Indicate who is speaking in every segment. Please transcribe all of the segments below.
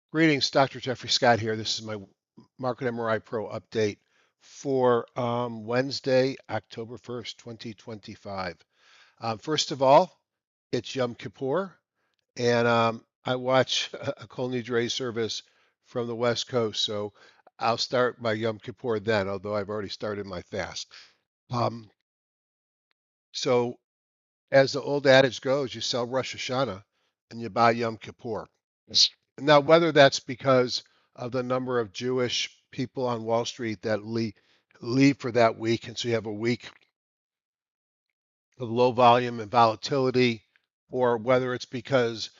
Speaker 1: Greetings, Dr. Jeffrey Scott here. This is my Market MRI Pro update for Wednesday, October 1st, 2025. First of all, it's Yom Kippur, and I watch a Kol Nidre service from the West Coast, so I'll start my Yom Kippur then, although I've already started my fast. Um, so, as the old adage goes, you sell Rosh Hashanah and you buy Yom Kippur. Now, whether that's because of the number of Jewish people on Wall Street that leave for that week, and so you have a week of low volume and volatility, or whether it's because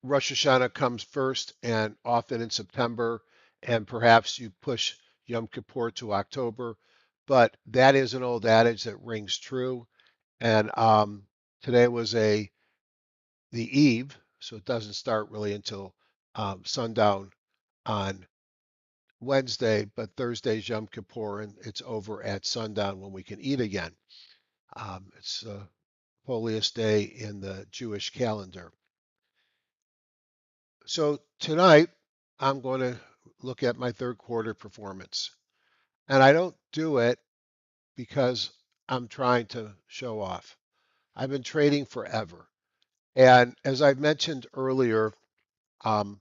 Speaker 1: Rosh Hashanah comes first and often in September, and perhaps you push Yom Kippur to October. But that is an old adage that rings true. And today was the eve, so it doesn't start really until sundown on Wednesday, but Thursday's Yom Kippur, and it's over at sundown when we can eat again. It's the holiest day in the Jewish calendar. So tonight, I'm going to look at my third quarter performance. And I don't do it because I'm trying to show off. I've been trading forever. And as I've mentioned earlier, um,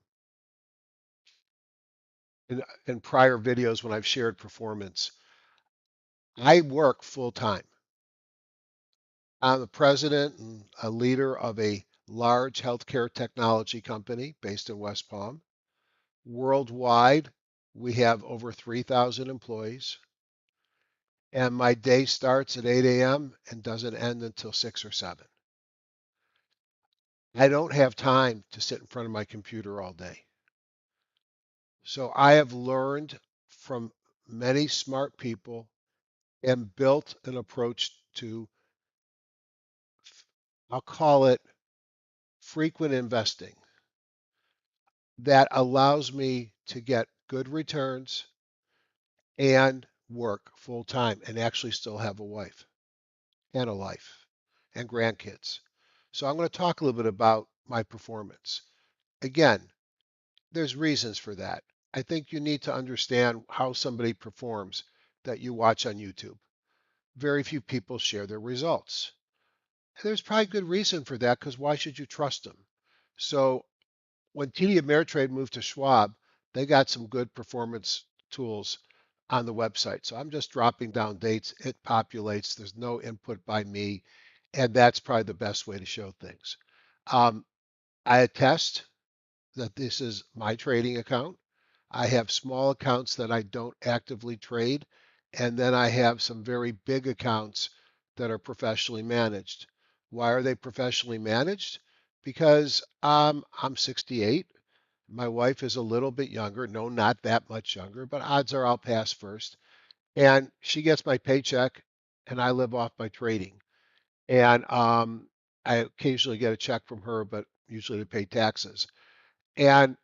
Speaker 1: in prior videos when I've shared performance, I work full time. I'm the president and a leader of a large healthcare technology company based in West Palm. Worldwide, we have over 3,000 employees, and my day starts at 8 a.m. and doesn't end until 6 or 7. I don't have time to sit in front of my computer all day. So I have learned from many smart people and built an approach to, I'll call it frequent investing, that allows me to get good returns and work full time and actually still have a wife and a life and grandkids. So I'm going to talk a little bit about my performance. Again, there's reasons for that. I think you need to understand how somebody performs that you watch on YouTube. Very few people share their results. There's probably good reason for that because why should you trust them? So when TD Ameritrade moved to Schwab, they got some good performance tools on the website. So I'm just dropping down dates. It populates. There's no input by me. And that's probably the best way to show things. Um, I attest that this is my trading account. I have small accounts that I don't actively trade. And then I have some very big accounts that are professionally managed. Why are they professionally managed? Because I'm 68. My wife is a little bit younger. No, not that much younger, but odds are I'll pass first. And she gets my paycheck, and I live off my trading. And I occasionally get a check from her, but usually to pay taxes. And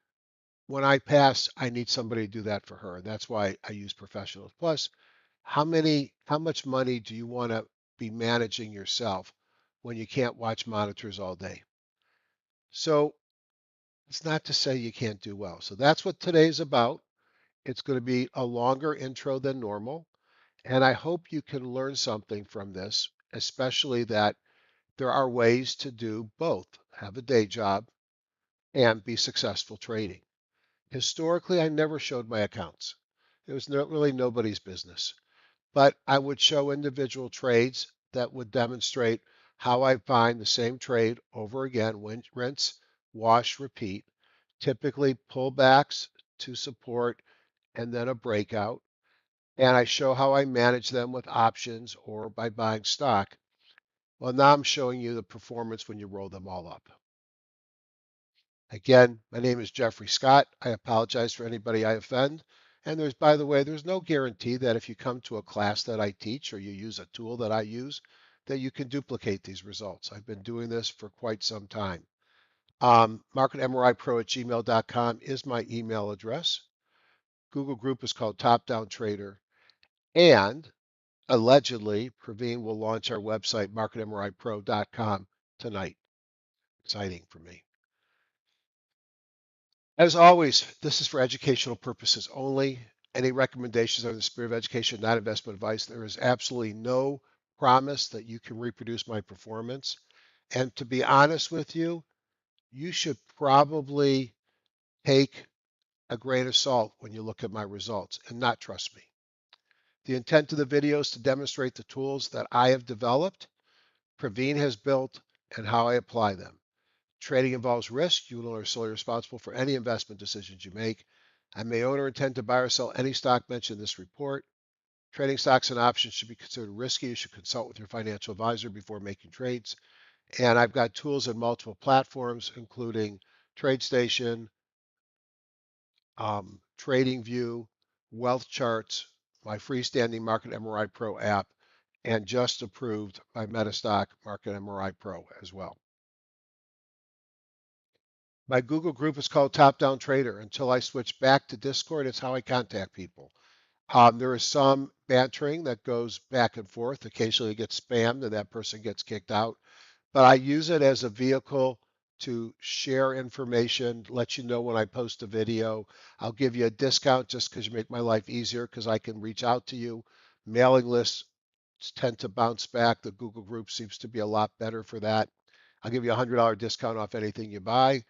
Speaker 1: when I pass, I need somebody to do that for her. That's why I use professionals. Plus, how much money do you want to be managing yourself when you can't watch monitors all day? So it's not to say you can't do well. So that's what today's about. It's going to be a longer intro than normal. And I hope you can learn something from this, especially that there are ways to do both, have a day job and be successful trading. Historically, I never showed my accounts. It was really nobody's business. But I would show individual trades that would demonstrate how I find the same trade over again, rinse, wash, repeat, typically pullbacks to support and then a breakout. And I show how I manage them with options or by buying stock. Well, now I'm showing you the performance when you roll them all up. Again, my name is Jeffrey Scott. I apologize for anybody I offend. And there's, by the way, there's no guarantee that if you come to a class that I teach or you use a tool that I use, that you can duplicate these results. I've been doing this for quite some time. MarketMRIPro@gmail.com is my email address. Google group is called Top Down Trader. And allegedly, Praveen will launch our website, marketmripro.com, tonight. Exciting for me. As always, this is for educational purposes only. Any recommendations are in the spirit of education, not investment advice. There is absolutely no promise that you can reproduce my performance. And to be honest with you, you should probably take a grain of salt when you look at my results and not trust me. The intent of the video is to demonstrate the tools that I have developed, Praveen has built, and how I apply them. Trading involves risk. You are solely responsible for any investment decisions you make. I may own or intend to buy or sell any stock mentioned in this report. Trading stocks and options should be considered risky. You should consult with your financial advisor before making trades. And I've got tools in multiple platforms, including TradeStation, TradingView, Wealth Charts, my freestanding Market MRI Pro app, and just approved by Metastock Market MRI Pro as well. My Google group is called Top Down Trader. Until I switch back to Discord, it's how I contact people. There is some bantering that goes back and forth. Occasionally it gets spammed and that person gets kicked out. But I use it as a vehicle to share information, let you know when I post a video. I'll give you a discount just because you make my life easier because I can reach out to you. Mailing lists tend to bounce back. The Google group seems to be a lot better for that. I'll give you a $100 discount off anything you buy.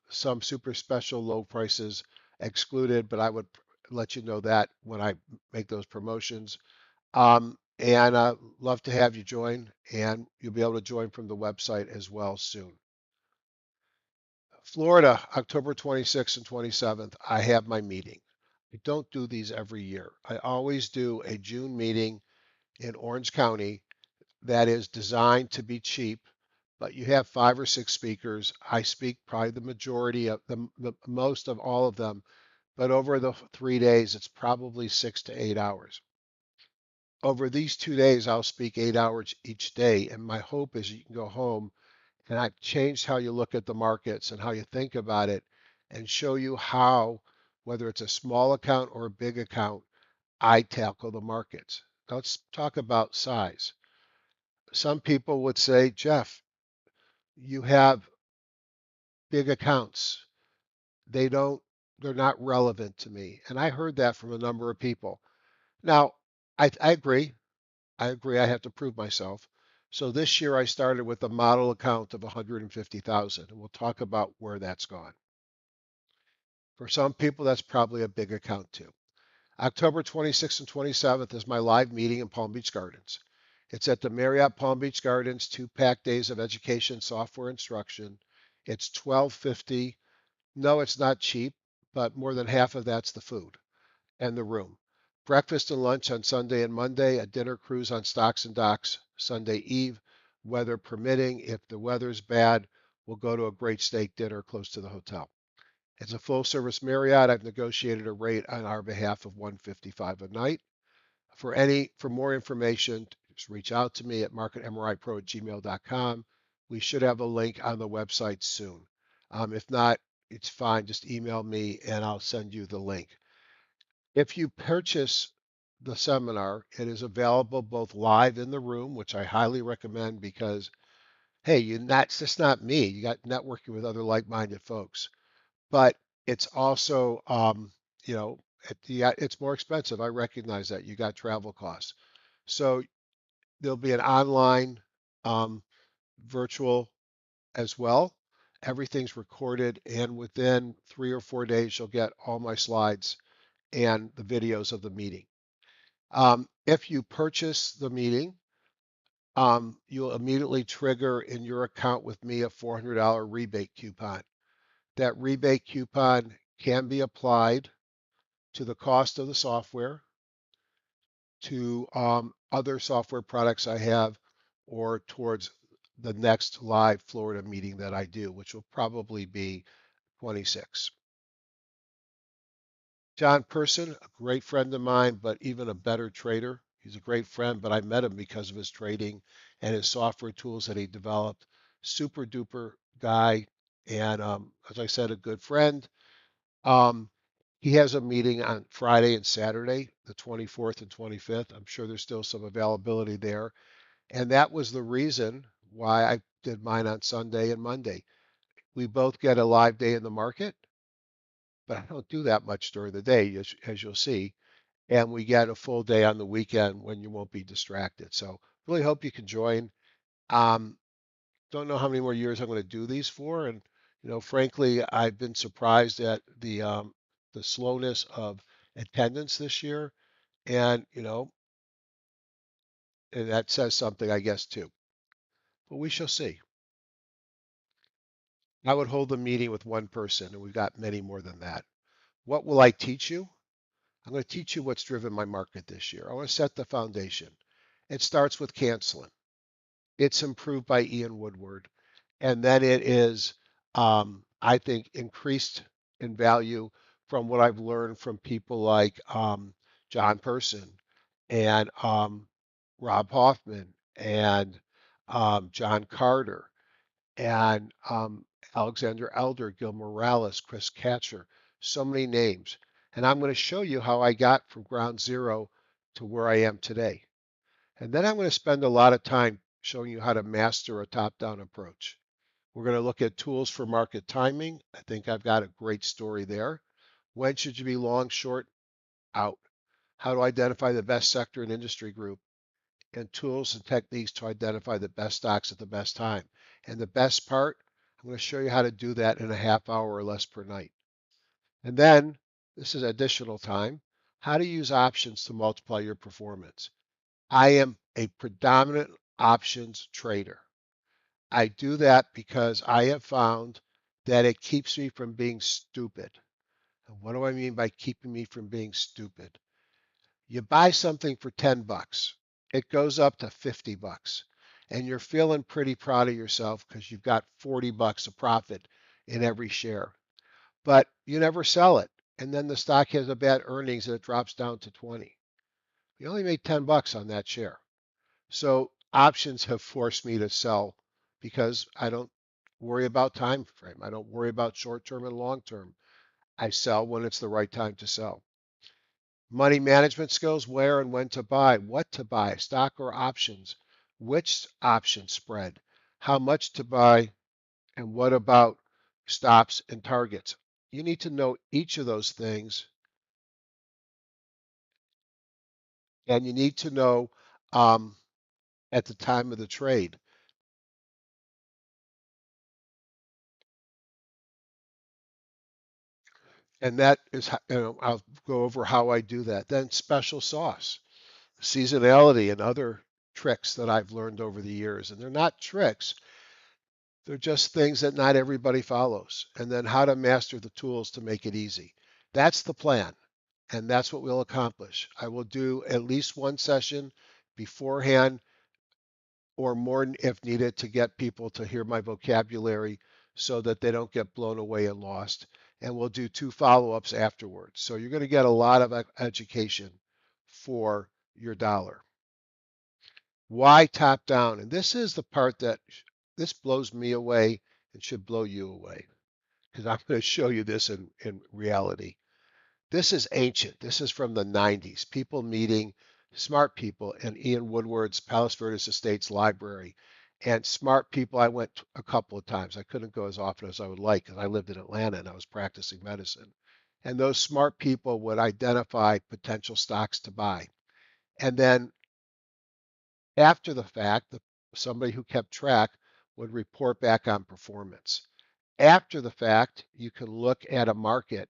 Speaker 1: Some super special low prices excluded, but I would let you know that when I make those promotions. And love to have you join, and you'll be able to join from the website as well soon. Florida, October 26th and 27th, I have my meeting. I don't do these every year. I always do a June meeting in Orange County that is designed to be cheap, but you have 5 or 6 speakers. I speak probably the majority of the most of all of them, but over the 3 days, it's probably 6 to 8 hours. Over these 2 days, I'll speak 8 hours each day, and my hope is you can go home and I've changed how you look at the markets and how you think about it, and show you how, whether it's a small account or a big account, I tackle the markets. Now let's talk about size. Some people would say, Jeff, you have big accounts. They don't, they're not relevant to me. And I heard that from a number of people. Now, I agree. I agree. I have to prove myself. So this year I started with a model account of 150,000, and we'll talk about where that's gone. For some people, that's probably a big account too. October 26th and 27th is my live meeting in Palm Beach Gardens. It's at the Marriott Palm Beach Gardens, 2 packed days of education, software instruction. It's $12.50. No, it's not cheap, but more than half of that's the food and the room. Breakfast and lunch on Sunday and Monday, a dinner cruise on Stocks and Docks Sunday Eve, weather permitting. If the weather's bad, we'll go to a great steak dinner close to the hotel. It's a full service Marriott. I've negotiated a rate on our behalf of $155 a night. For more information, just reach out to me at marketmripro@gmail.com. We should have a link on the website soon. If not, it's fine. Just email me and I'll send you the link. If you purchase the seminar, it is available both live in the room, which I highly recommend because, hey, it's just not me. You got networking with other like-minded folks. But it's also, it's more expensive. I recognize that. You got travel costs. So there'll be an online um, virtual as well. Everything's recorded, and within 3 or 4 days, you'll get all my slides and the videos of the meeting. If you purchase the meeting, you'll immediately trigger in your account with me a $400 rebate coupon. That rebate coupon can be applied to the cost of the software, to other software products I have, or towards the next live Florida meeting that I do, which will probably be 26. John Person, a great friend of mine, but even a better trader. He's a great friend, but I met him because of his trading and his software tools that he developed. Super duper guy, and as I said, a good friend. Um, he has a meeting on Friday and Saturday, the 24th and 25th. I'm sure there's still some availability there. And that was the reason why I did mine on Sunday and Monday. We both get a live day in the market. but I don't do that much during the day, as you'll see. And we get a full day on the weekend when you won't be distracted. So really hope you can join. Um, don't know how many more years I'm going to do these for, and frankly, I've been surprised at the slowness of attendance this year, and and that says something, I guess, too. But we shall see. I would hold a meeting with one person, and we've got many more than that. What will I teach you? I'm going to teach you what's driven my market this year. I want to set the foundation. It starts with canceling. It's improved by Ian Woodward. And then it is, I think, increased in value from what I've learned from people like John Person and Rob Hoffman and John Carter and Alexander Elder, Gil Morales, Chris Katcher, so many names. And I'm going to show you how I got from ground zero to where I am today. And then I'm going to spend a lot of time showing you how to master a top-down approach. We're going to look at tools for market timing. I think I've got a great story there. When should you be long, short, out? How to identify the best sector and industry group, and tools and techniques to identify the best stocks at the best time. And the best part, I'm going to show you how to do that in a half hour or less per night. And then, this is additional time, how to use options to multiply your performance. I am a predominant options trader. I do that because I have found that it keeps me from being stupid. And what do I mean by keeping me from being stupid? You buy something for 10 bucks. It goes up to 50 bucks. And you're feeling pretty proud of yourself because you've got 40 bucks of profit in every share. But you never sell it. And then the stock has a bad earnings and it drops down to 20. You only made 10 bucks on that share. So options have forced me to sell because I don't worry about time frame. I don't worry about short term and long term. I sell when it's the right time to sell. Money management skills, where and when to buy, stock or options, which option spread, how much to buy, and what about stops and targets. You need to know each of those things, and you need to know um, at the time of the trade. And that is, I'll go over how I do that. Then special sauce, seasonality, and other tricks that I've learned over the years. And they're not tricks, they're just things that not everybody follows. And then how to master the tools to make it easy. That's the plan. And that's what we'll accomplish. I will do at least one session beforehand or more if needed to get people to hear my vocabulary so that they don't get blown away and lost. And we'll do two follow-ups afterwards. So you're going to get a lot of education for your dollar. Why top down? And this is the part that this blows me away and should blow you away because I'm going to show you this in reality. This is ancient. This is from the 90s. People meeting, smart people in Ian Woodward's Palos Verdes Estates library. And smart people, I went a couple of times. I couldn't go as often as I would like because I lived in Atlanta and I was practicing medicine. And those smart people would identify potential stocks to buy. And then after the fact, somebody who kept track would report back on performance. After the fact, you can look at a market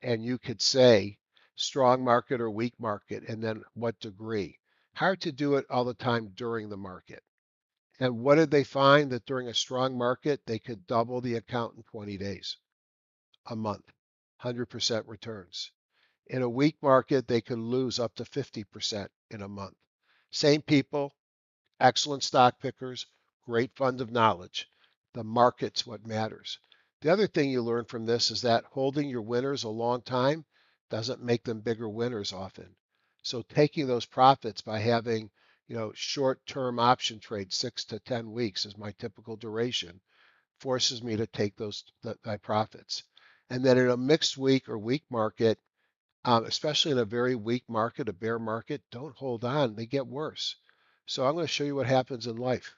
Speaker 1: and you could say strong market or weak market, and then what degree. Hard to do it all the time during the market. And what did they find? That during a strong market, they could double the account in 20 days, a month, 100% returns. In a weak market, they could lose up to 50% in a month. Same people, excellent stock pickers, great fund of knowledge. The market's what matters. The other thing you learn from this is that holding your winners a long time doesn't make them bigger winners often. So taking those profits by having, short-term option trade, 6 to 10 weeks is my typical duration, forces me to take my profits. And then in a mixed week or weak market, especially in a very weak market, a bear market, don't hold on. They get worse. So I'm going to show you what happens in life.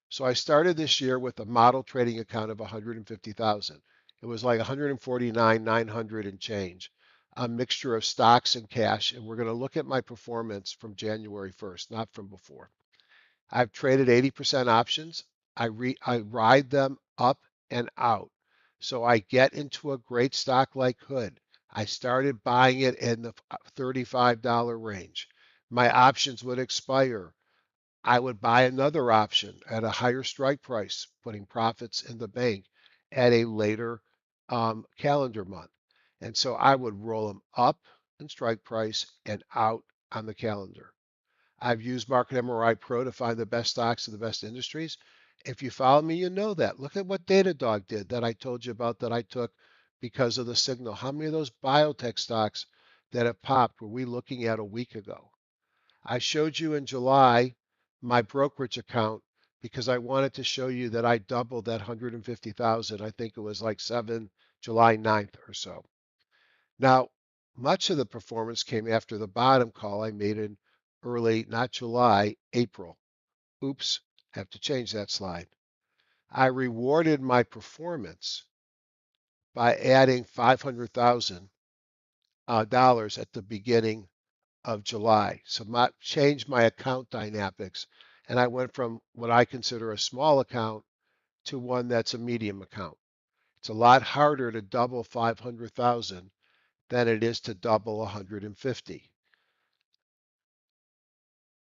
Speaker 1: So I started this year with a model trading account of 150,000. It was like 149,900 and change, a mixture of stocks and cash. And we're going to look at my performance from January 1st, not from before. I've traded 80% options. I ride them up and out. So I get into a great stock like Hood. I started buying it in the $35 range. My options would expire. I would buy another option at a higher strike price, putting profits in the bank at a later calendar month. And so I would roll them up in strike price and out on the calendar. I've used Market MRI Pro to find the best stocks in the best industries. If you follow me, you know that. Look at what Datadog did that I told you about that I took because of the signal. How many of those biotech stocks that have popped were we looking at a week ago? I showed you in July my brokerage account because I wanted to show you that I doubled that 150,000. I think it was like July 9th or so. Now, much of the performance came after the bottom call I made in early, not July, April. Oops, have to change that slide. I rewarded my performance by adding $500,000 at the beginning of July. So changed my account dynamics, and I went from what I consider a small account to one that's a medium account. It's a lot harder to double 500,000 than it is to double 150.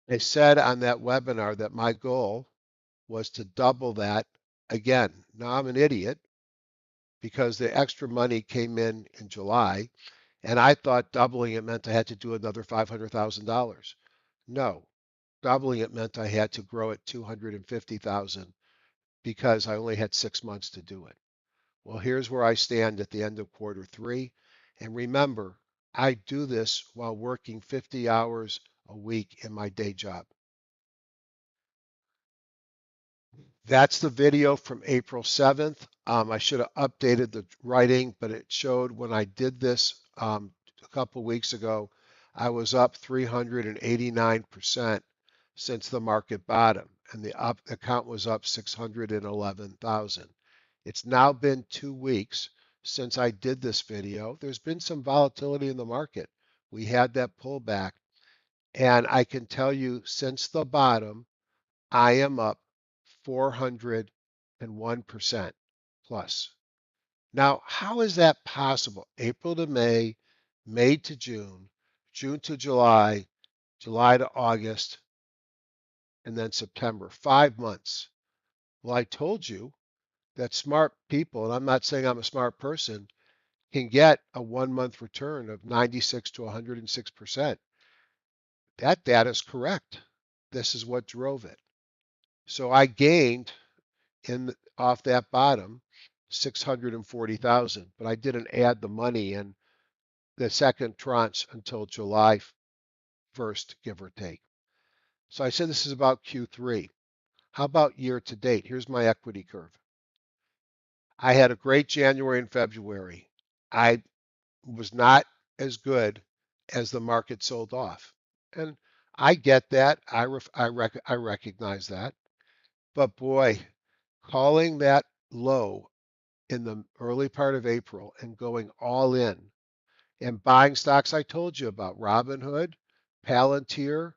Speaker 1: I said on that webinar that my goal was to double that again. Now I'm an idiot because the extra money came in July, and I thought doubling it meant I had to do another $500,000. No, doubling it meant I had to grow it 250,000 because I only had 6 months to do it. Well, here's where I stand at the end of quarter three. And remember, I do this while working 50 hours a week in my day job. That's the video from April 7th. I should have updated the writing, but it showed when I did this a couple weeks ago, I was up 389% since the market bottom, and the account was up 611,000. It's now been 2 weeks since I did this video. There's been some volatility in the market. We had that pullback, and I can tell you since the bottom, I am up 401% plus. Now, how is that possible? April to May, May to June, June to July, July to August, and then September. 5 months. Well, I told you that smart people, and I'm not saying I'm a smart person, can get a 1 month return of 96 to 106%. That data is correct. This is what drove it. So I gained off that bottom 640,000, but I didn't add the money in the second tranche until July 1st, give or take. So I said this is about Q3. How about year to date? Here's my equity curve. I had a great January and February. I was not as good as the market sold off. And I get that. I recognize that. But boy, calling that low in the early part of April and going all in and buying stocks I told you about, Robinhood, Palantir,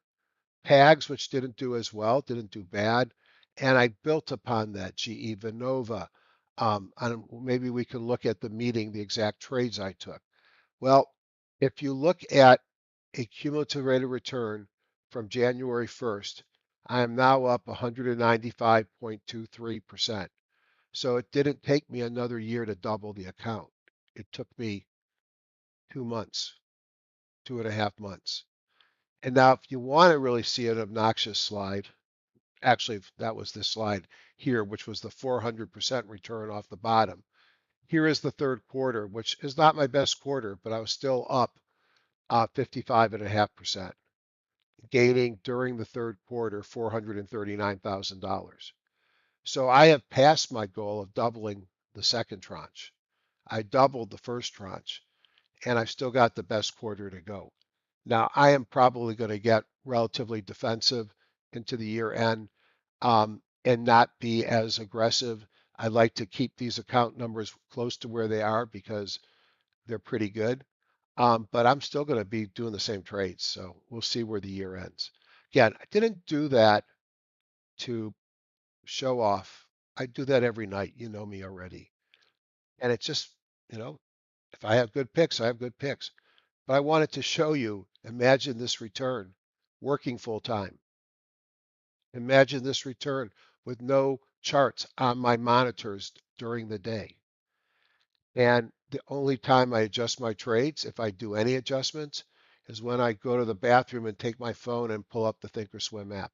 Speaker 1: PAGS, which didn't do as well, didn't do bad. And I built upon that, GE Vernova. And maybe we can look at the meeting, the exact trades I took. Well, if you look at a cumulative rate of return from January 1st, I am now up 195.23%. So it didn't take me another year to double the account. It took me 2 months, 2.5 months. And now, if you want to really see an obnoxious slide, actually, that was this slide here, which was the 400% return off the bottom. Here is the third quarter, which is not my best quarter, but I was still up 55.5%, gaining during the third quarter $439,000. So I have passed my goal of doubling the second tranche. I doubled the first tranche, and I've still got the best quarter to go. Now, I am probably going to get relatively defensive into the year end and not be as aggressive I'd like to keep these account numbers close to where they are because they're pretty good. But I'm still going to be doing the same trades. So we'll see where the year ends. Again, I didn't do that to show off. I do that every night. You know me already. And it's just, you know, if I have good picks, I have good picks. But I wanted to show you, imagine this return working full time. Imagine this return with no charts on my monitors during the day. And the only time I adjust my trades, if I do any adjustments, is when I go to the bathroom and take my phone and pull up the Thinkorswim app.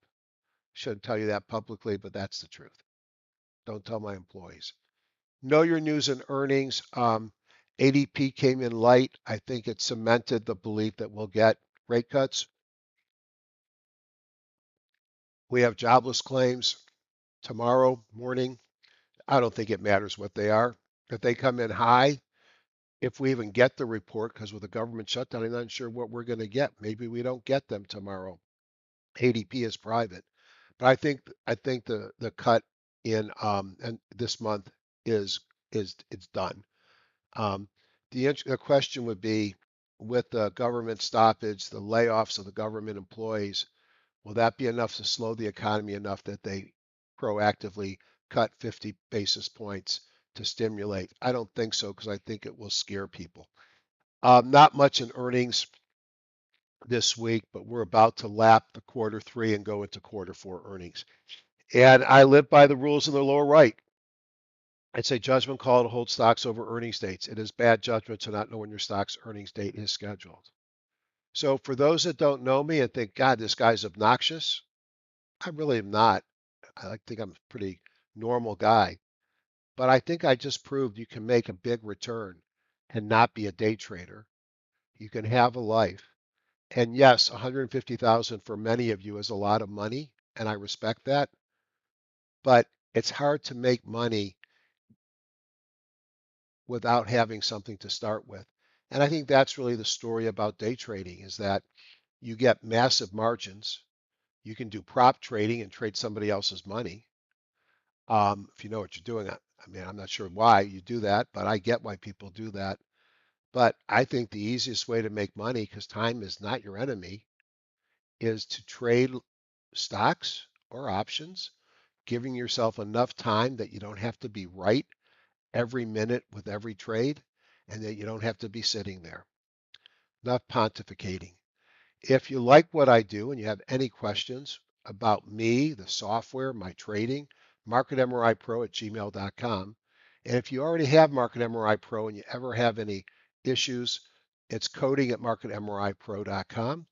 Speaker 1: Shouldn't tell you that publicly, but that's the truth. Don't tell my employees. Know your news and earnings. ADP came in light. I think it cemented the belief that we'll get rate cuts. We have jobless claims tomorrow morning. I don't think it matters what they are. If they come in high, if we even get the report, because with the government shutdown, I'm not sure what we're going to get. Maybe we don't get them tomorrow. ADP is private, but I think the cut in and this month is it's done. Um, the question would be with the government stoppage, the layoffs of the government employees, will that be enough to slow the economy enough that they proactively cut 50 basis points to stimulate? I don't think so because I think it will scare people. Not much in earnings this week, but we're about to lap the quarter three and go into quarter four earnings. And I live by the rules in the lower right. It's a judgment call to hold stocks over earnings dates. It is bad judgment to not know when your stock's earnings date is scheduled. So for those that don't know me and think, God, this guy's obnoxious, I really am not. I think I'm a pretty normal guy. But I think I just proved you can make a big return and not be a day trader. You can have a life. And yes, 150,000 for many of you is a lot of money, and I respect that. But it's hard to make money without having something to start with. And I think that's really the story about day trading is that you get massive margins. You can do prop trading and trade somebody else's money. If you know what you're doing. I mean, I'm not sure why you do that, but I get why people do that. But I think the easiest way to make money, because time is not your enemy, is to trade stocks or options, giving yourself enough time that you don't have to be right every minute with every trade and that you don't have to be sitting there. Enough pontificating. If you like what I do and you have any questions about me, the software, my trading, marketmripro@gmail.com. And if you already have Market MRI Pro and you ever have any issues, it's coding@marketmripro.com.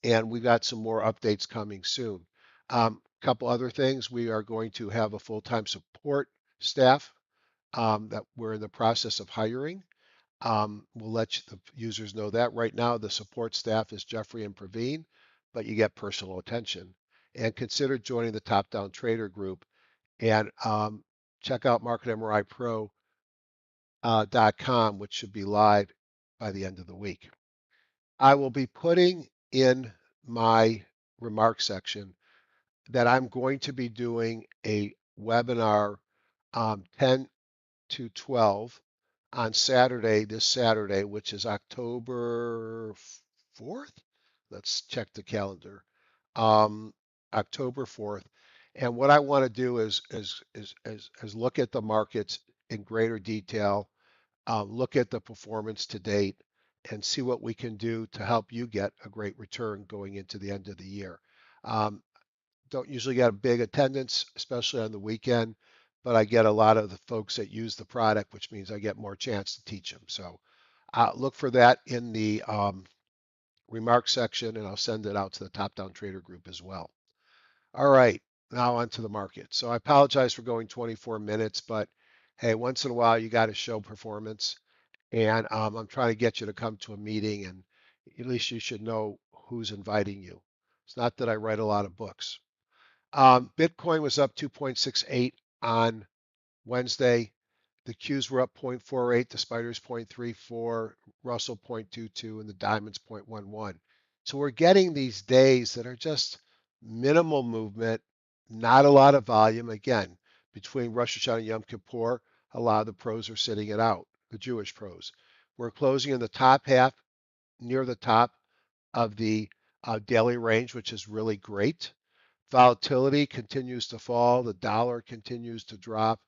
Speaker 1: And we've got some more updates coming soon. A couple other things. We are going to have a full-time support staff that we're in the process of hiring. We'll let the users know that. Right now, the support staff is Jeffrey and Praveen, but you get personal attention. And consider joining the Top Down Trader group and check out marketmripro.com, which should be live by the end of the week. I will be putting in my remarks section that I'm going to be doing a webinar 10 to 12 on Saturday, this Saturday, which is October 4th. Let's check the calendar. October 4th. And what I want to do is look at the markets in greater detail, look at the performance to date, and see what we can do to help you get a great return going into the end of the year. Um, don't usually get a big attendance, especially on the weekend, but I get a lot of the folks that use the product, which means I get more chance to teach them. So look for that in the remarks section, and I'll send it out to the Top Down Trader group as well. All right, now on to the market. So I apologize for going 24 minutes, but hey, once in a while you got to show performance, and I'm trying to get you to come to a meeting, and at least you should know who's inviting you. It's not that I write a lot of books. Bitcoin was up 2.68 on Wednesday. The Qs were up 0.48, the spiders 0.34, Russell 0.22, and the diamonds 0.11. So we're getting these days that are just minimal movement, not a lot of volume. Again, between Rosh Hashanah and Yom Kippur, a lot of the pros are sitting it out, the Jewish pros. We're closing in the top half, near the top of the daily range, which is really great. Volatility continues to fall, the dollar continues to drop,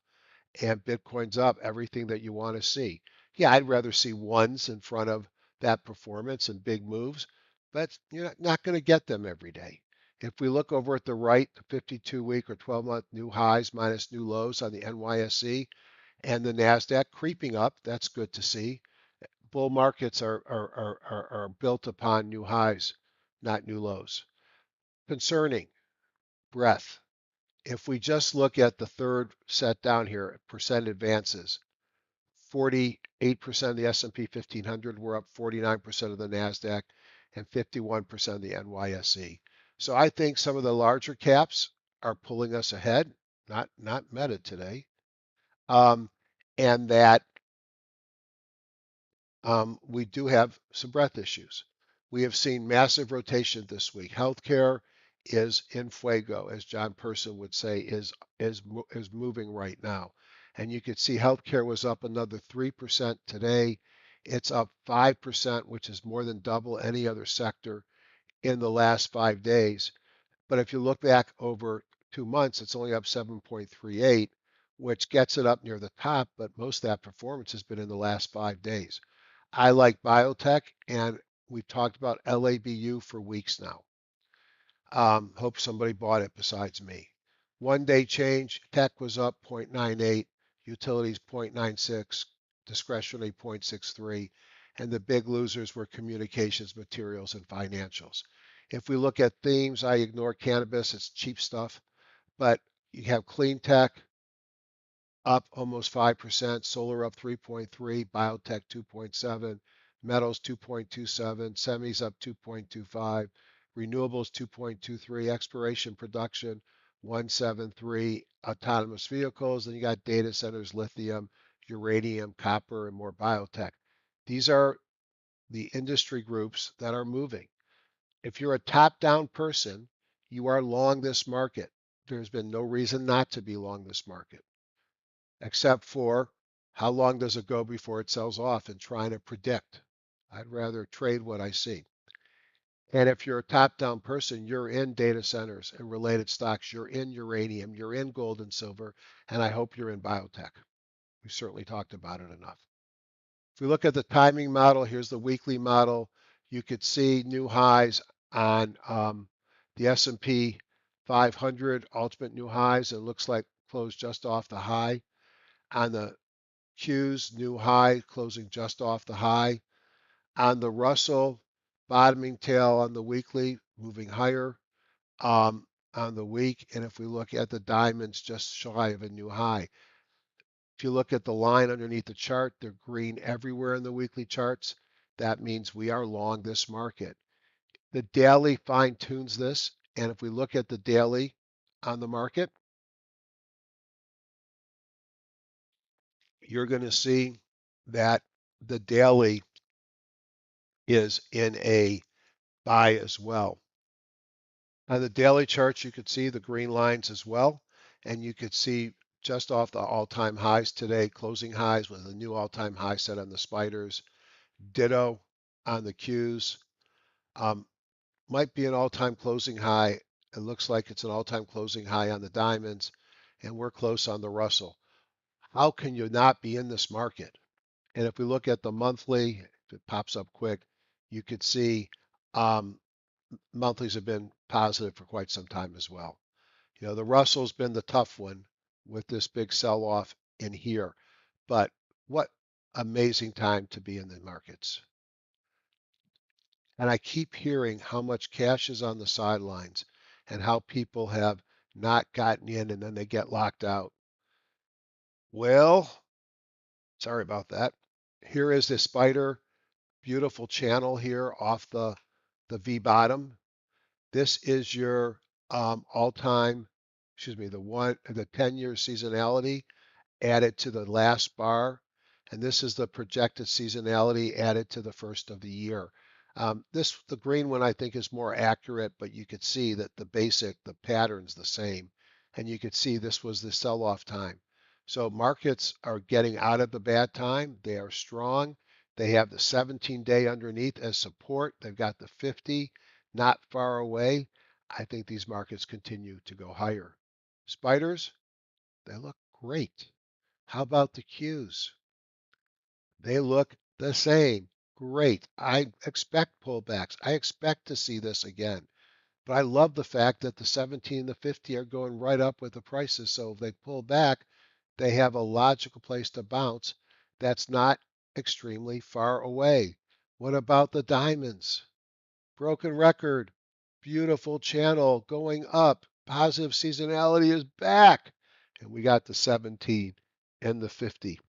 Speaker 1: and Bitcoin's up, everything that you want to see. Yeah, I'd rather see ones in front of that performance and big moves, but you're not going to get them every day. If we look over at the right, the 52-week or 12-month new highs minus new lows on the NYSE and the NASDAQ creeping up, that's good to see. Bull markets are built upon new highs, not new lows. Concerning breadth. If we just look at the third set down here, percent advances, 48% of the S&P 1500 were up, 49% of the NASDAQ, and 51% of the NYSE. So I think some of the larger caps are pulling us ahead, not Meta today, um, and that we do have some breadth issues. We have seen massive rotation this week. Healthcare is in fuego, as John Person would say, is moving right now. And you could see healthcare was up another 3% today. It's up 5%, which is more than double any other sector in the last 5 days. But if you look back over 2 months, it's only up 7.38, which gets it up near the top, but most of that performance has been in the last 5 days. I like biotech, and we've talked about LABU for weeks now. Hope somebody bought it besides me. 1 day change, tech was up 0.98, utilities 0.96, discretionary 0.63, and the big losers were communications, materials, and financials. If we look at themes, I ignore cannabis, it's cheap stuff, but you have clean tech, up almost 5%, solar up 3.3, biotech 2.7, metals 2.27, semis up 2.25, renewables 2.23, exploration production 173, autonomous vehicles, then you got data centers, lithium, uranium, copper, and more biotech. These are the industry groups that are moving. If you're a top-down person, you are long this market. There's been no reason not to be long this market, except for how long does it go before it sells off and trying to predict. I'd rather trade what I see. And if you're a top-down person, you're in data centers and related stocks, you're in uranium, you're in gold and silver, and I hope you're in biotech. We certainly talked about it enough. If we look at the timing model, here's the weekly model. You could see new highs on the S&P 500, ultimate new highs. It looks like closed just off the high. On the Q's, new high, closing just off the high. On the Russell, bottoming tail on the weekly, moving higher on the week. And if we look at the diamonds, just shy of a new high. If you look at the line underneath the chart, they're green everywhere in the weekly charts. That means we are long this market. The daily fine tunes this. And if we look at the daily on the market, you're going to see that the daily is in a buy as well. On the daily charts, you could see the green lines as well, and you could see just off the all-time highs today, closing highs with a new all-time high set on the spiders. Ditto on the Qs. Might be an all-time closing high. It looks like it's an all-time closing high on the diamonds, and we're close on the Russell. How can you not be in this market? And if we look at the monthly, if it pops up quick, you could see monthlies have been positive for quite some time as well. You know, the Russell's been the tough one with this big sell-off in here, but what amazing time to be in the markets. And I keep hearing how much cash is on the sidelines and how people have not gotten in and then they get locked out. Well, sorry about that. Here is the spider, beautiful channel here off the V bottom. This is your all-time, the 10-year seasonality added to the last bar, and this is the projected seasonality added to the first of the year. The green one I think is more accurate, but you could see that the pattern's the same. and you could see this was the sell-off time. So markets are getting out of the bad time. They are strong. They have the 17-day underneath as support. They've got the 50 not far away. I think these markets continue to go higher. Spiders, they look great. How about the Qs? They look the same. Great. I expect pullbacks. I expect to see this again. But I love the fact that the 17 and the 50 are going right up with the prices. So if they pull back, they have a logical place to bounce that's not extremely far away. What about the diamonds? Broken record, beautiful channel going up. Positive seasonality is back. And we got the 17 and the 50.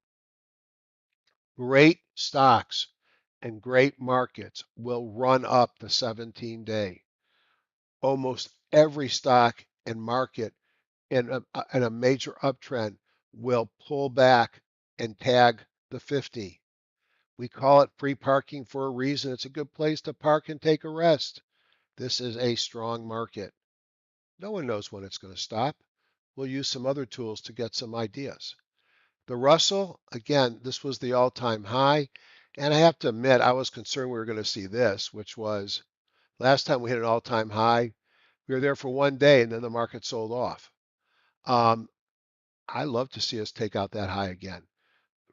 Speaker 1: Great stocks and great markets will run up the 17-day. Almost every stock and market in a major uptrend will pull back and tag the 50. We call it free parking for a reason. It's a good place to park and take a rest. This is a strong market. No one knows when it's going to stop. We'll use some other tools to get some ideas. The Russell, again, this was the all-time high. And I have to admit, I was concerned we were going to see this, which was last time we hit an all-time high. We were there for one day and then the market sold off. Um, I love to see us take out that high again.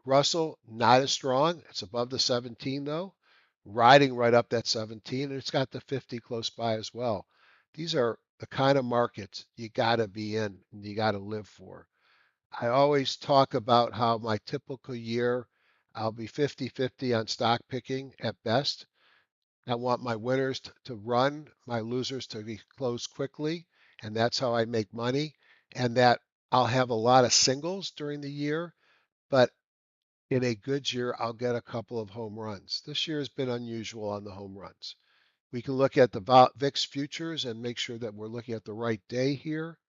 Speaker 1: Russell, not as strong. It's above the 17 though, riding right up that 17, and it's got the 50 close by as well. These are the kind of markets you got to be in and you got to live for. I always talk about how my typical year, I'll be 50-50 on stock picking at best. I want my winners to run, my losers to be closed quickly, and that's how I make money. And that I'll have a lot of singles during the year, but in a good year, I'll get a couple of home runs. This year has been unusual on the home runs. We can look at the VIX futures and make sure that we're looking at the right day here.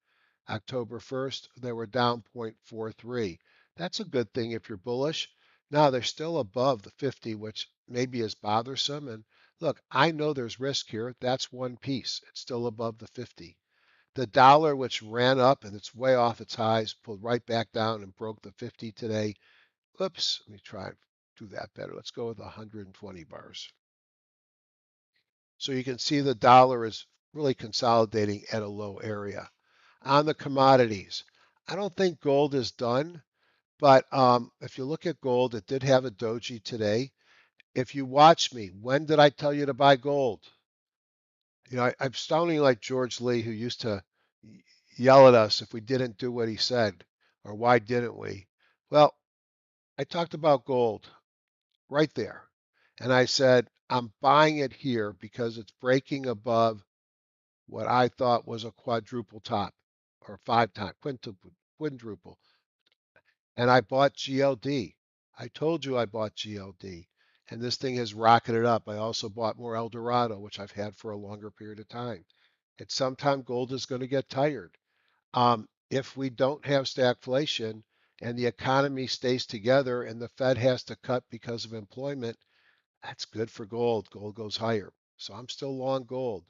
Speaker 1: October 1st, they were down 0.43. That's a good thing if you're bullish. Now they're still above the 50, which maybe is bothersome. And look, I know there's risk here. That's one piece. It's still above the 50. The dollar, which ran up and it's way off its highs, pulled right back down and broke the 50 today. Oops, let me try and do that better. Let's go with 120 bars. So you can see the dollar is really consolidating at a low area. On the commodities, I don't think gold is done, but if you look at gold, it did have a doji today. If you watch me, when did I tell you to buy gold? I'm sounding like George Lee, who used to yell at us if we didn't do what he said, or why didn't we? Well, I talked about gold right there. And I said, I'm buying it here because it's breaking above what I thought was a quadruple top or five time, quintuple. And I bought GLD. I told you I bought GLD. And this thing has rocketed up. I also bought more El Dorado, which I've had for a longer period of time. At some time, gold is going to get tired. If we don't have stagflation and the economy stays together and the Fed has to cut because of employment, that's good for gold. Gold goes higher. So I'm still long gold.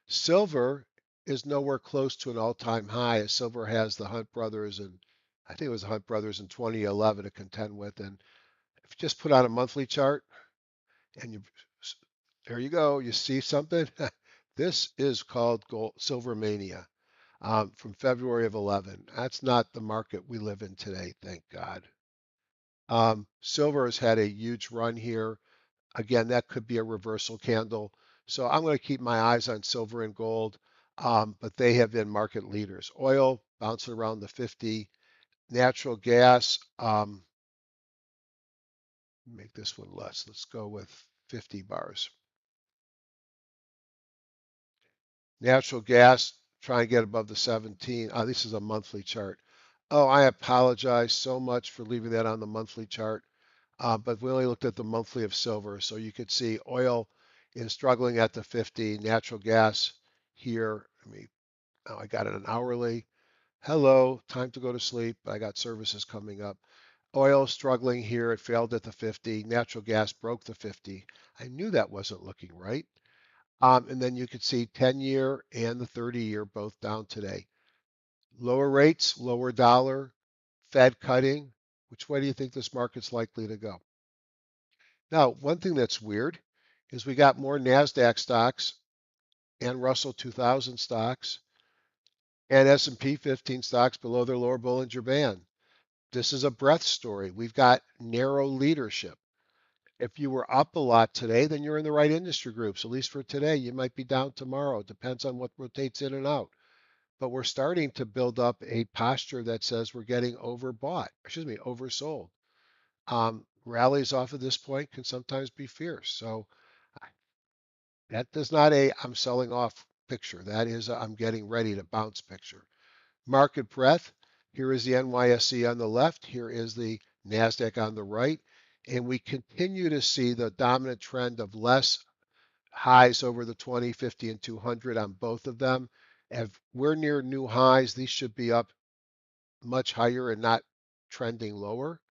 Speaker 1: Silver is nowhere close to an all-time high as silver has the Hunt brothers and I think it was the Hunt brothers in 2011 to contend with. And if you just put on a monthly chart and there you go, you see something. This is called gold, silver mania from February of 11. That's not the market we live in today, thank God. Silver has had a huge run here. Again, that could be a reversal candle. So I'm going to keep my eyes on silver and gold, but they have been market leaders. Oil bouncing around the 50. Natural gas, make this one less. Let's go with 50 bars. Natural gas, try and get above the 17. This is a monthly chart. Oh, I apologize so much for leaving that on the monthly chart. But we only looked at the monthly of silver. So you could see oil is struggling at the 50, natural gas here. I got it an hourly. Hello, time to go to sleep. I got services coming up. Oil struggling here. It failed at the 50. Natural gas broke the 50. I knew that wasn't looking right. And then you could see 10-year and the 30-year both down today. Lower rates, lower dollar, Fed cutting. Which way do you think this market's likely to go? Now, one thing that's weird is we got more NASDAQ stocks and Russell 2000 stocks and S&P 15 stocks below their lower Bollinger Band. This is a breadth story. We've got narrow leadership. If you were up a lot today, then you're in the right industry groups. At least for today, you might be down tomorrow. It depends on what rotates in and out. But we're starting to build up a posture that says we're getting oversold. Rallies off of this point can sometimes be fierce. So that is not a I'm selling off picture. That is a I'm getting ready to bounce picture. Market breadth. Here is the NYSE on the left. Here is the NASDAQ on the right. And we continue to see the dominant trend of less highs over the 20, 50, and 200 on both of them. If we're near new highs, these should be up much higher and not trending lower.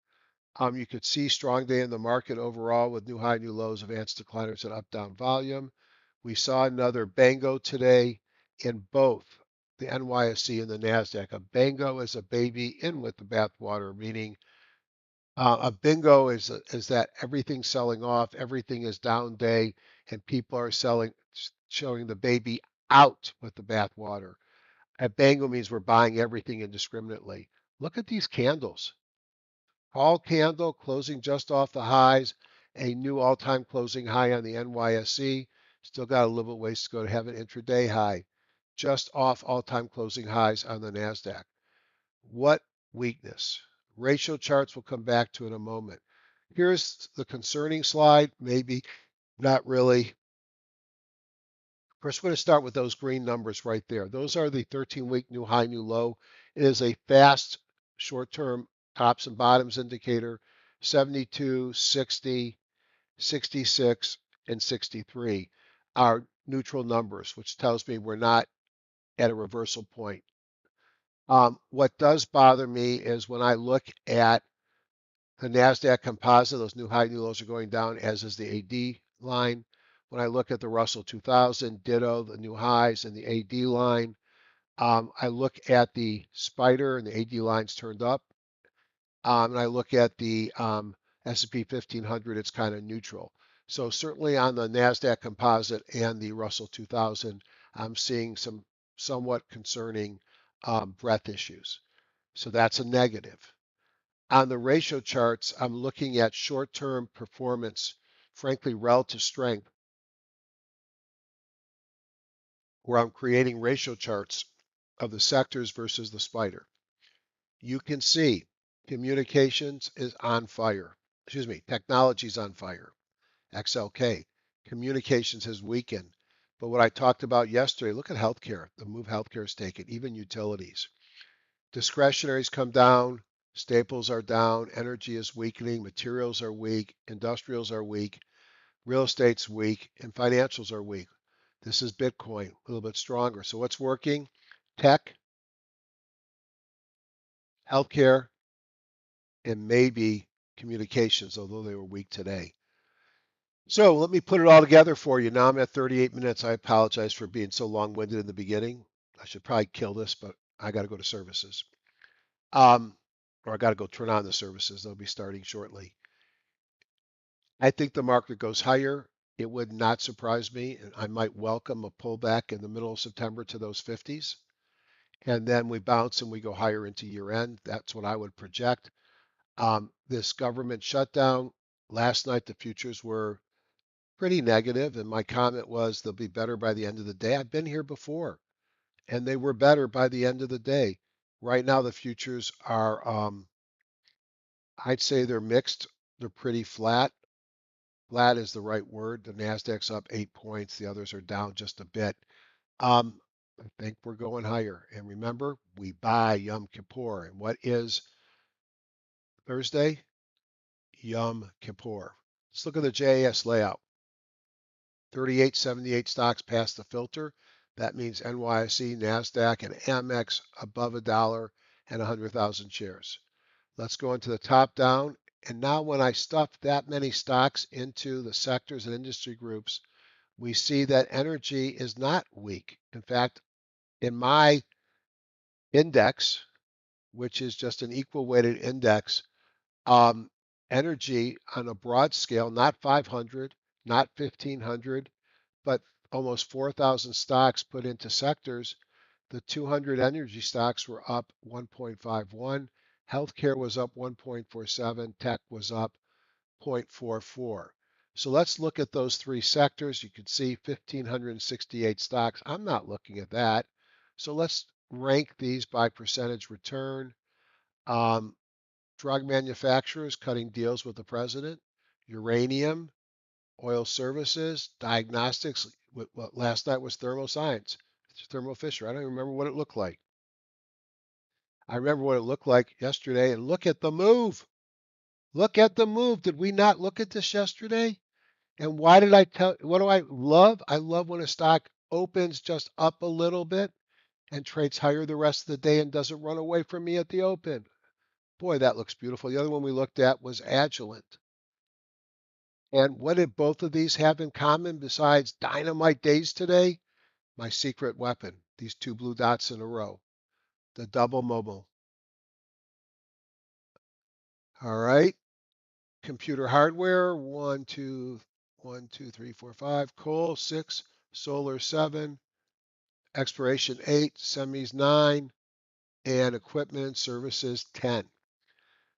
Speaker 1: You could see strong day in the market overall with new high, new lows, advanced decliners and up down volume. We saw another bango today in both the NYSE and the NASDAQ. A bango is a baby in with the bathwater, meaning a bingo is that everything's selling off, everything is down day, and people are showing the baby out with the bathwater. A bango means we're buying everything indiscriminately. Look at these candles. All candle closing just off the highs, a new all-time closing high on the NYSE. Still got a little bit ways to go to have an intraday high. Just off all-time closing highs on the NASDAQ. What weakness? Ratio charts we'll come back to in a moment. Here's the concerning slide, maybe not really. First, we're going to start with those green numbers right there. Those are the 13-week new high, new low. It is a fast short-term tops and bottoms indicator, 72, 60, 66, and 63 are neutral numbers, which tells me we're not at a reversal point. What does bother me is when I look at the NASDAQ composite, those new high, new lows are going down, as is the AD line. When I look at the Russell 2000, ditto, the new highs and the AD line. I look at the spider and the AD lines turned up. And I look at the S&P 1500, it's kind of neutral. So certainly on the NASDAQ composite and the Russell 2000, I'm seeing some somewhat concerning breadth issues. So that's a negative. On the ratio charts, I'm looking at short-term performance, frankly, relative strength, where I'm creating ratio charts of the sectors versus the spider. You can see communications is on fire. Excuse me, technology is on fire. XLK. Communications has weakened. But what I talked about yesterday, look at healthcare, the move healthcare is taken, even utilities. Discretionaries come down, staples are down, energy is weakening, materials are weak, industrials are weak, real estate's weak, and financials are weak. This is Bitcoin, a little bit stronger. So what's working? Tech, healthcare, and maybe communications, although they were weak today. So let me put it all together for you. Now I'm at 38 minutes. I apologize for being so long-winded in the beginning. I should probably kill this, but I got to go to services. Or I got to go turn on the services. They'll be starting shortly. I think the market goes higher. It would not surprise me. I might welcome a pullback in the middle of September to those 50s. And then we bounce and we go higher into year end. That's what I would project. This government shutdown, last night the futures were pretty negative, and my comment was they'll be better by the end of the day. I've been here before, and they were better by the end of the day. Right now, the futures are, I'd say they're mixed. They're pretty flat. Flat is the right word. The Nasdaq's up 8 points. The others are down just a bit. I think we're going higher. And remember, we buy Yom Kippur. And what is Thursday? Yom Kippur. Let's look at the JAS layout. 3878 stocks past the filter. That means NYSE, NASDAQ, and Amex above $1 and 100,000 shares. Let's go into the top down. And now when I stuff that many stocks into the sectors and industry groups, we see that energy is not weak. In fact, in my index, which is just an equal weighted index, um, energy on a broad scale, not 500, not 1500, but almost 4,000 stocks put into sectors. The 200 energy stocks were up 1.51. Healthcare was up 1.47. Tech was up 0.44. So let's look at those three sectors. You can see 1,568 stocks. I'm not looking at that. So let's rank these by percentage return. Um, Drug manufacturers cutting deals with the president, uranium, oil services, diagnostics. What last night was Thermo Science, Thermo Fisher. I don't even remember what it looked like. I remember what it looked like yesterday, and look at the move. Look at the move. Did we not look at this yesterday? And why did I tell? What do I love? I love when a stock opens just up a little bit and trades higher the rest of the day and doesn't run away from me at the open. Boy, that looks beautiful. The other one we looked at was Agilent. And what did both of these have in common besides dynamite days today? My secret weapon, these two blue dots in a row, the double mobile. All right. Computer hardware, one, two, three, four, five. Coal, six. Solar, seven. Exploration, eight. Semis, nine. And equipment and services, 10.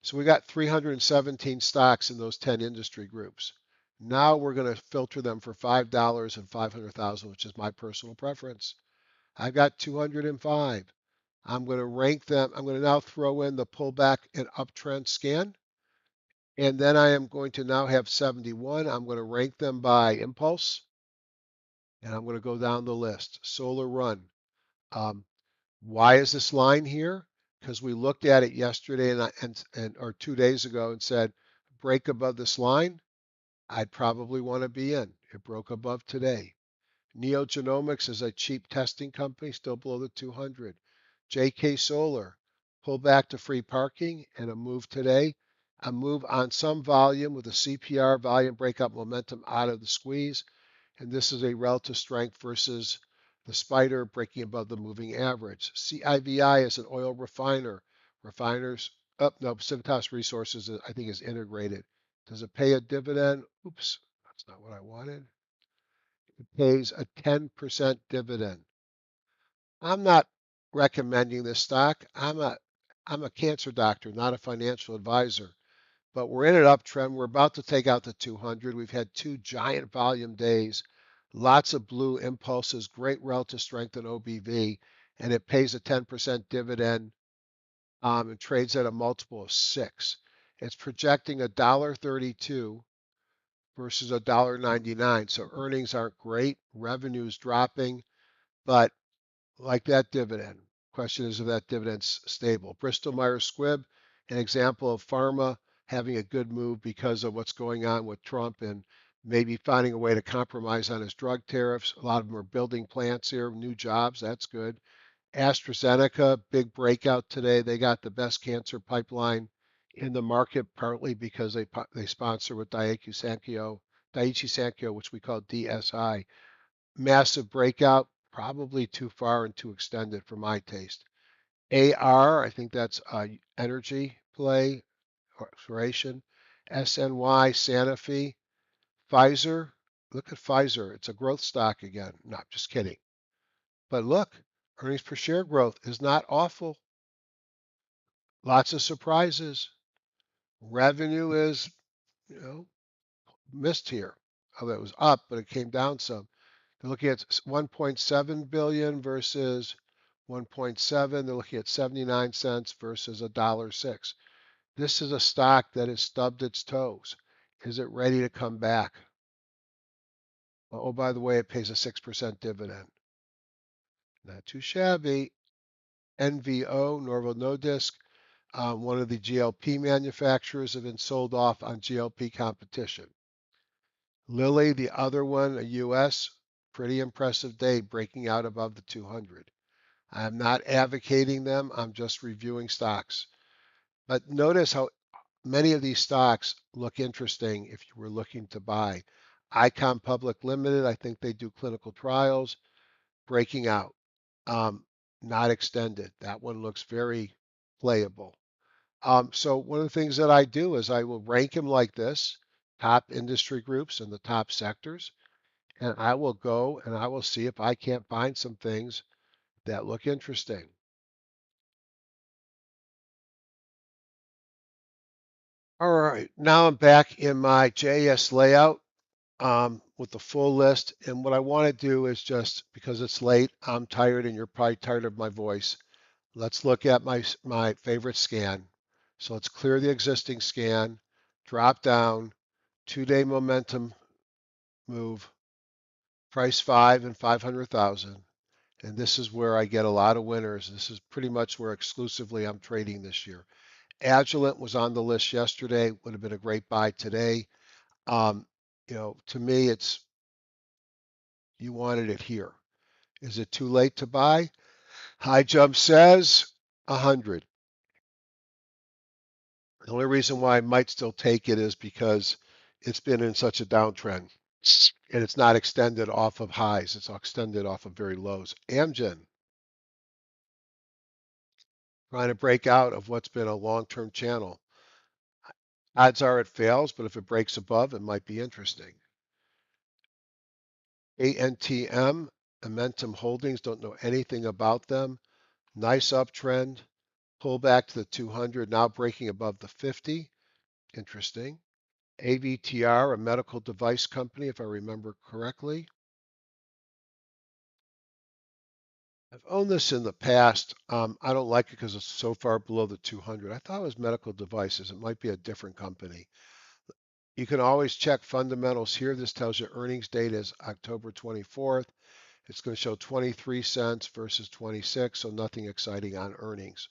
Speaker 1: So we got 317 stocks in those 10 industry groups. Now we're going to filter them for $5 and 500,000, which is my personal preference. I've got 205. I'm going to rank them. I'm going to now throw in the pullback and uptrend scan. And then I am going to now have 71. I'm going to rank them by impulse. And I'm going to go down the list. Solar run. Um, why is this line here? Because we looked at it yesterday and or 2 days ago and said, break above this line, I'd probably want to be in. It broke above today. Neogenomics is a cheap testing company, still below the 200. JK Solar, pull back to free parking and a move today. A move on some volume with a CPR volume breakout momentum out of the squeeze. And this is a relative strength versus the spider breaking above the moving average. CIVI is an oil refiner. Refiners, no, Civitas Resources, I think, is integrated. Does it pay a dividend? Oops, that's not what I wanted. It pays a 10% dividend. I'm not recommending this stock. I'm a cancer doctor, not a financial advisor. But we're in an uptrend. We're about to take out the 200. We've had two giant volume days, lots of blue impulses, great relative strength in OBV, and it pays a 10% dividend and trades at a multiple of 6. It's projecting $1.32 versus $1.99. So earnings aren't great, revenue's dropping, but like that dividend. Question is if that dividend's stable. Bristol Myers Squibb, an example of pharma having a good move because of what's going on with Trump and maybe finding a way to compromise on his drug tariffs. A lot of them are building plants here, new jobs. That's good. AstraZeneca, big breakout today. They got the best cancer pipeline in the market, partly because they sponsor with Daiichi Sankyo, which we call DSI. Massive breakout, probably too far and too extended for my taste. AR, I think that's energy play or exploration. SNY, Sanofi, Pfizer. Look at Pfizer. It's a growth stock again. No, just kidding. But look, earnings per share growth is not awful. Lots of surprises. Revenue is, you know, missed here. Although it was up, but it came down some. They're looking at 1.7 billion versus 1.7. They're looking at 79 cents versus $1.06. This is a stock that has stubbed its toes. Is it ready to come back? Oh, by the way, it pays a 6% dividend. Not too shabby. NVO, Novo Nordisk, one of the GLP manufacturers, have been sold off on GLP competition. Lilly, the other one, a US, pretty impressive day, breaking out above the 200. I'm not advocating them, I'm just reviewing stocks. But notice how many of these stocks look interesting if you were looking to buy. Icon Public Limited, I think they do clinical trials, breaking out. Um, not extended. That one looks very playable. So one of the things that I do is I will rank them like this, top industry groups and the top sectors, and I will go and I will see if I can't find some things that look interesting. All right, now I'm back in my JS layout with the full list. And what I want to do is just because it's late, I'm tired and you're probably tired of my voice. Let's look at my favorite scan. So let's clear the existing scan, drop down, 2-day momentum move, price 5 and 500,000. And this is where I get a lot of winners. This is pretty much where exclusively I'm trading this year. Agilent was on the list yesterday, would have been a great buy today. Um, to me, it's you wanted it here. Is it too late to buy? High jump says 100. The only reason why I might still take it is because it's been in such a downtrend and it's not extended off of highs. It's extended off of very lows. Amgen trying to break out of what's been a long-term channel. Odds are it fails, but if it breaks above, it might be interesting. ANTM, Momentum Holdings, don't know anything about them. Nice uptrend. Pull back to the 200, now breaking above the 50. Interesting. AVTR, a medical device company, if I remember correctly. I've owned this in the past. I don't like it because it's so far below the 200. I thought it was medical devices. It might be a different company. You can always check fundamentals here. This tells you earnings date is October 24th. It's going to show 23 cents versus 26, so nothing exciting on earnings.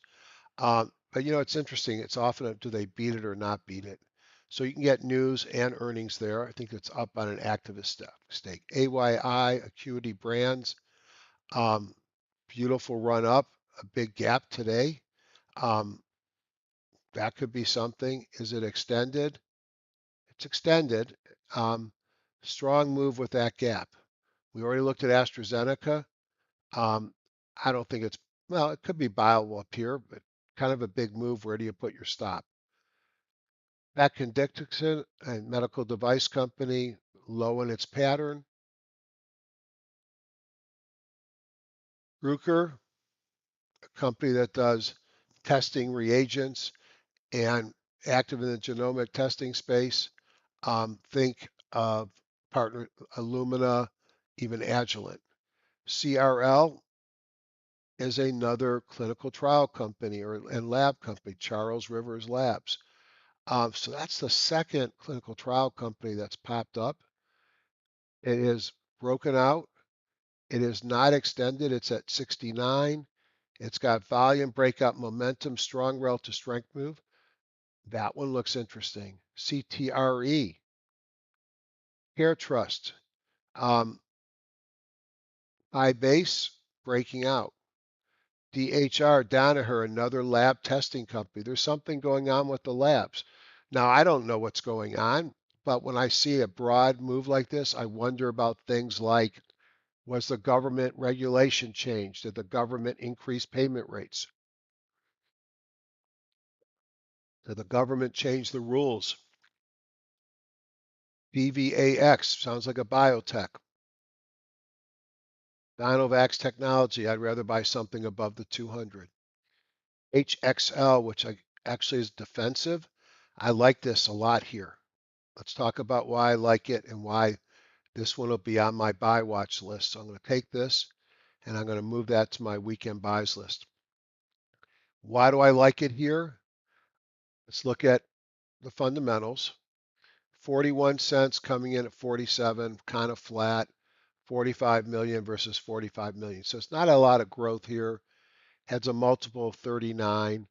Speaker 1: But it's interesting. It's often do they beat it or not beat it. So you can get news and earnings there. I think it's up on an activist stake. AYI, Acuity Brands, um, beautiful run up, a big gap today. Um, that could be something. Is it extended? It's extended. Um, Strong move with that gap. We already looked at AstraZeneca. Um, I don't think well, it could be buyable up here, but kind of a big move. Where do you put your stop? Becton Dickinson, a medical device company, low in its pattern. Bruker, a company that does testing reagents and active in the genomic testing space. Think of partner Illumina, even Agilent. CRL is another clinical trial company and lab company, Charles Rivers Labs. So that's the second clinical trial company that's popped up. It is broken out. It is not extended. It's at 69. It's got volume, breakout momentum, strong relative strength move. That one looks interesting. CTRE, Care Trust, high base, breaking out. DHR, Danaher, another lab testing company. There's something going on with the labs. Now, I don't know what's going on, but when I see a broad move like this, I wonder about things like, was the government regulation changed? Did the government increase payment rates? Did the government change the rules? BVAX sounds like a biotech. Dynavax Technology, I'd rather buy something above the 200. HXL, which actually is defensive. I like this a lot here. Let's talk about why I like it and why this one will be on my buy watch list. So I'm going to take this and I'm going to move that to my weekend buys list. Why do I like it here? Let's look at the fundamentals. 41 cents coming in at 47, kind of flat. 45 million versus 45 million. So it's not a lot of growth here. Has a multiple of 39.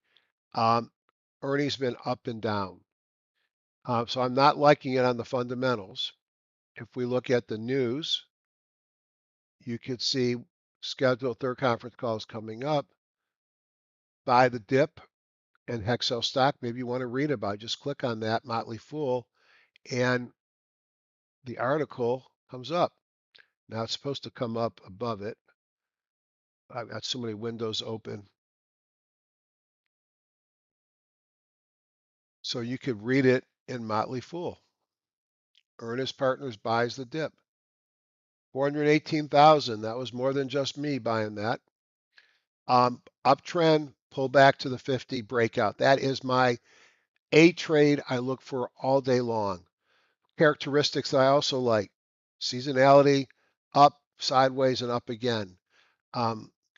Speaker 1: Um, Earnings been up and down. So I'm not liking it on the fundamentals. If we look at the news, you could see scheduled third conference calls coming up. Buy the dip and Hexel stock. Maybe you want to read about it. Just click on that Motley Fool and the article comes up. Now it's supposed to come up above it. I've got so many windows open. So you could read it in Motley Fool. Ernest Partners buys the dip. 418,000. That was more than just me buying that. Uptrend, pull back to the 50 breakout. That is my A trade I look for all day long. Characteristics that I also like: seasonality, up, sideways, and up again.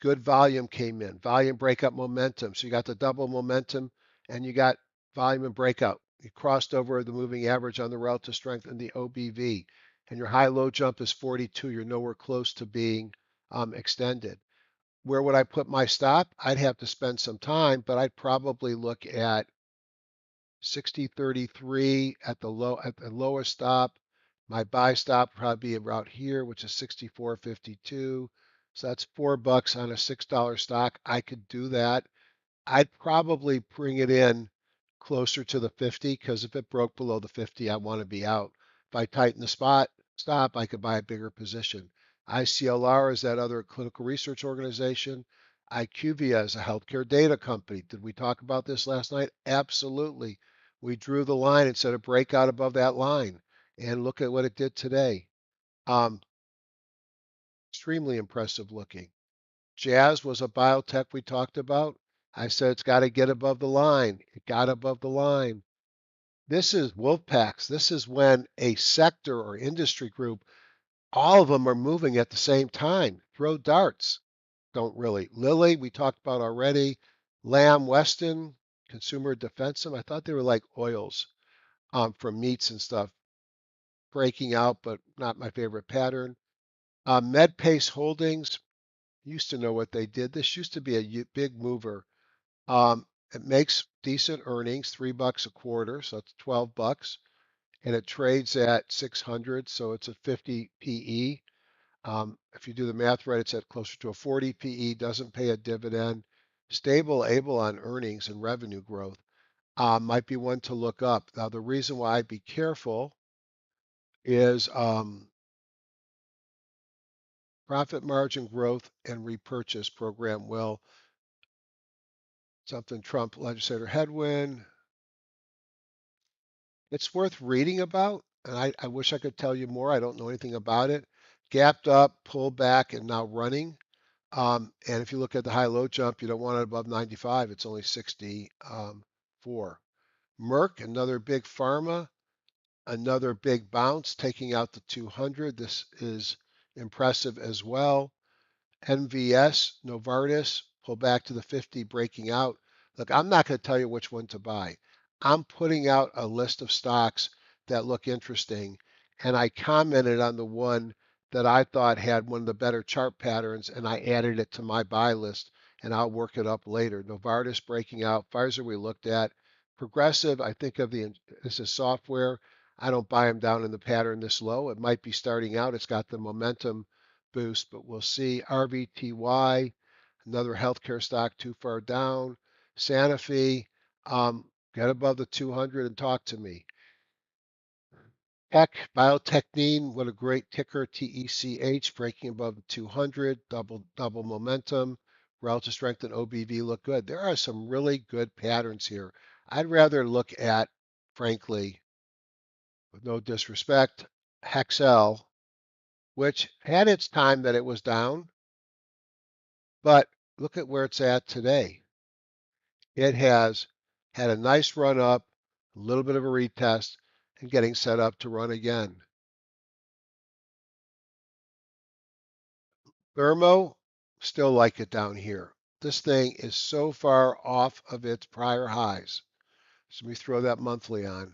Speaker 1: Good volume came in, volume breakup momentum. So you got the double momentum and you got volume and breakout. You crossed over the moving average on the relative strength and the OBV. And your high low jump is 42. You're nowhere close to being extended. Where would I put my stop? I'd have to spend some time, but I'd probably look at 60.33 at the lowest stop. My buy stop would probably be about here, which is 64.52. So that's $4 on a $6 stock. I could do that. I'd probably bring it in closer to the 50 because if it broke below the 50, I want to be out. If I tighten the stop, I could buy a bigger position. ICLR is that other clinical research organization. IQVIA is a healthcare data company. Did we talk about this last night? Absolutely. We drew the line and set a breakout above that line. And look at what it did today. Um, Extremely impressive looking. Jazz was a biotech we talked about. I said it's got to get above the line. It got above the line. This is wolf packs. This is when a sector or industry group, all of them are moving at the same time. Throw darts. Don't really. Lilly, we talked about already. Lamb Weston, consumer defensive. I thought they were like oils from meats and stuff. Breaking out, but not my favorite pattern. MedPace Holdings, used to know what they did. This used to be a big mover. It makes decent earnings, $3 a quarter, so it's $12, and it trades at 600, so it's a 50 PE. If you do the math right, it's at closer to a 40 PE. Doesn't pay a dividend. Stable, able on earnings and revenue growth. Might be one to look up. Now, the reason why I'd be careful is profit margin growth and repurchase program will something Trump legislator headwind. It's worth reading about, and I wish I could tell you more. I don't know anything about it. Gapped up, pulled back, and now running. And if you look at the high-low jump, you don't want it above 95. It's only 64. Merck, another big pharma, another big bounce, taking out the 200. This is impressive as well. NVS, Novartis, pull back to the 50, breaking out. Look, I'm not going to tell you which one to buy. I'm putting out a list of stocks that look interesting, and I commented on the one that I thought had one of the better chart patterns, and I added it to my buy list, and I'll work it up later. Novartis breaking out. Pfizer we looked at. Progressive, I think of this is software. I don't buy them down in the pattern this low. It might be starting out. It's got the momentum boost, but we'll see. RVTY, another healthcare stock too far down. Sanofi, get above the 200 and talk to me. Tech, Biotechnine, what a great ticker, TECH, breaking above the 200, double momentum. Relative strength and OBV look good. There are some really good patterns here. I'd rather look at, frankly, with no disrespect, Hexel, which had its time that it was down, but look at where it's at today. It has had a nice run up, a little bit of a retest, and getting set up to run again. Thermo, still like it down here. This thing is so far off of its prior highs. So let me throw that monthly on.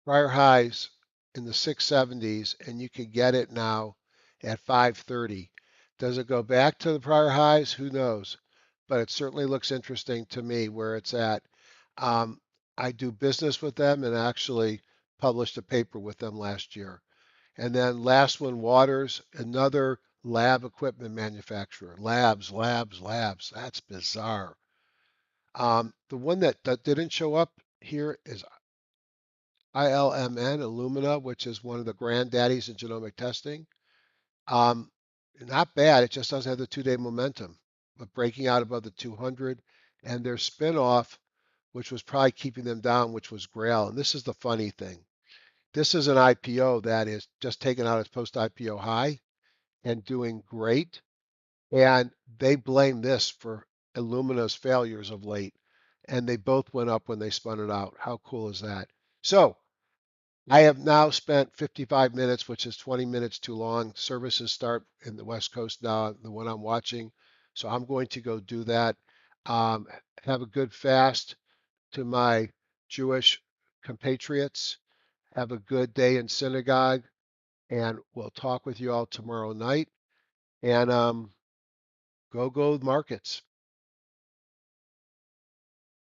Speaker 1: Prior highs in the 670s, and you can get it now at 530. Does it go back to the prior highs? Who knows? But it certainly looks interesting to me where it's at. Um, I do business with them and actually published a paper with them last year. And then last one, Waters, another lab equipment manufacturer. Labs. That's bizarre. The one that didn't show up here is ILMN, Illumina, which is one of the granddaddies in genomic testing. Um, Not bad. It just doesn't have the 2-day momentum. But breaking out above the 200 and their spin-off, which was probably keeping them down, which was Grail. And this is the funny thing. This is an IPO that is just taking out its post-IPO high and doing great. And they blame this for Illumina's failures of late. And they both went up when they spun it out. How cool is that? So I have now spent 55 minutes, which is 20 minutes too long. Services start in the West Coast now, the one I'm watching. So I'm going to go do that. Um, have a good fast to my Jewish compatriots. Have a good day in synagogue, and we'll talk with you all tomorrow night. And go markets.